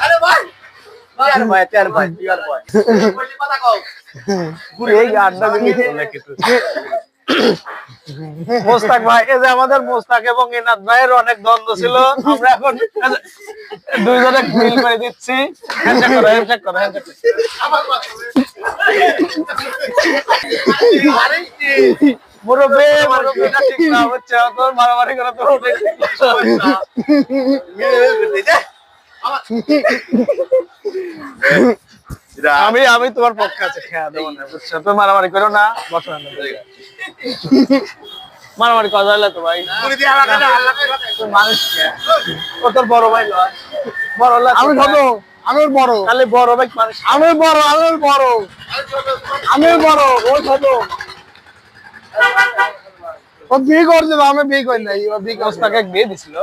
আরে ভাই তেয়ার ভাই এই গানটা মোস্তাক ভাই, এই যে আমাদের মোস্তাক এবং ইনাদ ভাইয়ের অনেক দ্বন্দ্ব ছিল, আমরা এখন দুইজনে মিল করে দিচ্ছি। হ্যান্ডশেক করো, হ্যান্ডশেক করো, হ্যান্ডশেক করো। মুরব্বি মুরব্বিটা ঠিক না হচ্ছে, তোর মারামারি করা তো আমি তোমার পক্ষে আছে, খেয়া দেবো না, বুঝছো? তো মারামারি করো না, বসো না, মারামারি করা যায় তো ভাই, মানুষ ও তোর বড় ভাই লয়, বড় লয়, আমি ছোট, আমি বড়, তাহলে বড় ভাই মানুষ, আমি বড়, আমি বড়, আমি বড়, ও ছোট। ও বিয়ে করছে, আমি বিয়ে করি নাই, ও বিয়ে, মোস্তাক বিয়ে দিছিল।